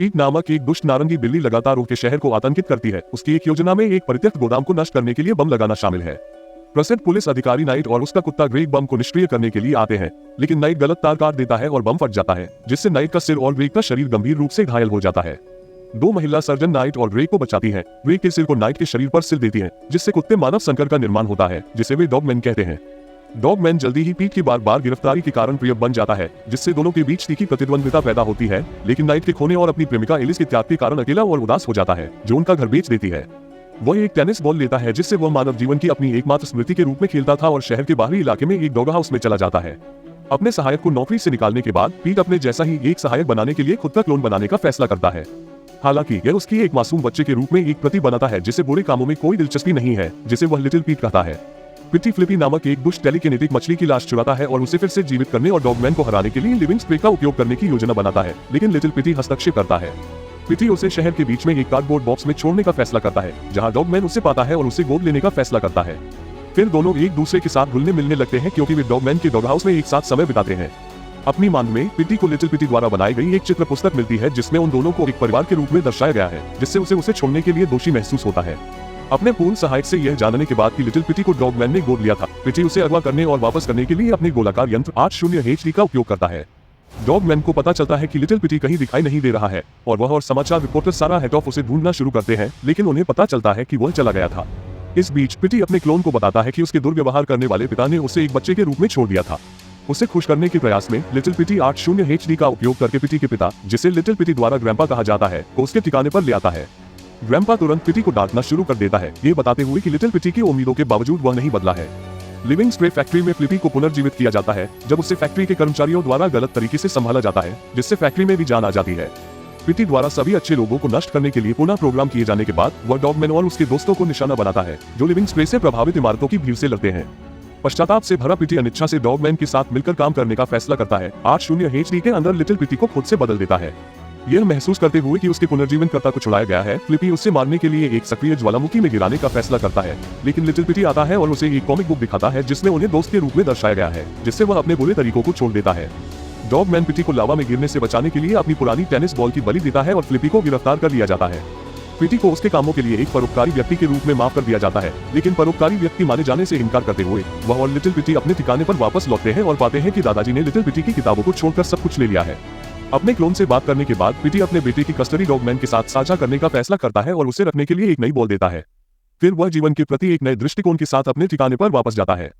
पीट नामक एक दुष्ट नारंगी बिल्ली लगातार उनके शहर को आतंकित करती है। उसकी एक योजना में एक परित्यक्त गोदाम को नष्ट करने के लिए बम लगाना शामिल है। प्रसिद्ध पुलिस अधिकारी नाइट और उसका कुत्ता ग्रेग बम को निष्क्रिय करने के लिए आते हैं, लेकिन नाइट गलत तार काट देता है और बम फट जाता है, जिससे नाइट का सिर और ग्रेग का शरीर गंभीर रूप से घायल हो जाता है। दो महिला सर्जन नाइट और ग्रेग को बचाती हैं। ग्रेग के सिर को नाइट के शरीर पर सिल देती हैं, जिससे कुत्ते मानव संकर का निर्माण होता है, जिसे वे डॉगमैन कहते हैं। डॉगमैन जल्दी ही पीट की बार-बार गिरफ्तारी के कारण प्रिय बन जाता है, जिससे दोनों के बीच तीखी प्रतिद्वंद्विता पैदा होती है। लेकिन नाइट के खोने और अपनी प्रेमिका एलिस के त्याग के कारण अकेला और उदास हो जाता है, जो उनका घर बेच देती है। वह एक टेनिस बॉल लेता है, जिससे वह मानव जीवन की अपनी एकमात्र स्मृति के रूप में खेलता था, और शहर के बाहरी इलाके में एक डॉग हाउस में चला जाता है। अपने सहायक को नौकरी से निकालने के बाद पीट अपने जैसा ही एक सहायक बनाने के लिए खुद का क्लोन बनाने का फैसला करता है। हालांकि यह उसकी एक मासूम बच्चे के रूप में एक प्रति बनाता है, जिसे बुरे कामों में कोई दिलचस्पी नहीं है, जिसे वह लिटिल पीट कहता है। पिटी फ्लिपी नामक एक दुष्ट टेलीकिनेटिक मछली की लाश चुराता है और उसे फिर से जीवित करने और डॉगमैन को हराने के लिए लिविंग स्प्रे का उपयोग करने की योजना बनाता है, लेकिन लिटिल पिटी हस्तक्षेप करता है। पिटी उसे शहर के बीच में एक कार्डबोर्ड बॉक्स में छोड़ने का फैसला करता है, जहां डॉगमैन उसे पाता है और उसे गोद लेने का फैसला करता है। फिर दोनों एक दूसरे के साथ घुलने मिलने लगते हैं, क्योंकि वे डॉगमैन के डॉग हाउस में एक साथ समय बिताते हैं। अपनी मांग में पिटी को लिटिल पिटी द्वारा बनाई गई एक चित्र पुस्तक मिलती है, जिसमें उन दोनों को एक परिवार के रूप में दर्शाया गया है, जिससे उसे छोड़ने के लिए दोषी महसूस होता है। अपने पूर्ण सहायक से यह जानने के बाद कि लिटिल पिटी को डॉगमैन ने गोद लिया था, पिटी उसे अगवा करने और वापस करने के लिए अपने गोलाकार यंत्र 80HD का उपयोग करता है। डॉगमैन को पता चलता है कि लिटिल पिटी कहीं दिखाई नहीं दे रहा है, और वह और समाचार रिपोर्टर सारा हेटॉफ उसे ढूंढना शुरू करते हैं, लेकिन उन्हें पता चलता है कि वह चला गया था। इस बीच पिटी अपने क्लोन को बताता है कि उसके दुर्व्यवहार करने वाले पिता ने उसे एक बच्चे के रूप में छोड़ दिया था। उसे खुश करने के प्रयास में लिटिल पिटी 80HD का उपयोग करके पिटी के पिता, जिसे लिटिल पिटी द्वारा ग्रैंपा कहा जाता है, को उसके ठिकाने पर ले आता है। ग्रैंपा तुरंत पिटी को डांटना शुरू कर देता है, ये बताते हुए कि लिटिल पिटी की उम्मीदों के बावजूद वह नहीं बदला है। लिविंग स्प्रे फैक्ट्री में फ्लिपी को पुनर्जीवित किया जाता है, जब उसे फैक्ट्री के कर्मचारियों द्वारा गलत तरीके से संभाला जाता है, जिससे फैक्ट्री में भी जान आ जाती है। पिटी द्वारा सभी अच्छे लोगों को नष्ट करने के लिए पुनः प्रोग्राम किए जाने के बाद वह डॉगमैन और उसके दोस्तों को निशाना बनाता है, जो लिविंग स्प्रे से प्रभावित इमारतों की भीड़ से लड़ते हैं। पश्चाताप से भरा पिटी अनिच्छा से डॉगमैन के साथ मिलकर काम करने का फैसला करता है। 80HD के अंदर लिटिल पिटी को खुद से बदल देता है। यह महसूस करते हुए कि उसके पुनर्जीवनकर्ता को छुड़ाया गया है, फ्लिपी उससे मारने के लिए एक सक्रिय ज्वालामुखी में गिराने का फैसला करता है, लेकिन लिटिल पिटी आता है और उसे एक कॉमिक बुक दिखाता है, जिसमें उन्हें दोस्त के रूप में दर्शाया गया है, जिससे वह अपने बुरे तरीकों को छोड़ देता है। डॉगमैन पिटी को लावा में गिरने से बचाने के लिए अपनी पुरानी टेनिस बॉल की बलि देता है और फ्लिपी को गिरफ्तार कर लिया जाता है। पिटी को उसके कामों के लिए एक परोपकारी व्यक्ति के रूप में माफ कर दिया जाता है, लेकिन परोपकारी व्यक्ति माने जाने से इनकार करते हुए वह और लिटिल पिटी अपने ठिकाने पर वापस लौटते हैं और पाते हैं कि दादाजी ने लिटिल पिटी की किताबों को छोड़कर सब कुछ ले लिया है। अपने क्लोन से बात करने के बाद पिटी अपने बेटे की कस्टडी डॉगमैन के साथ साझा करने का फैसला करता है और उसे रखने के लिए एक नई बॉल देता है। फिर वह जीवन के प्रति एक नए दृष्टिकोण के साथ अपने ठिकाने पर वापस जाता है।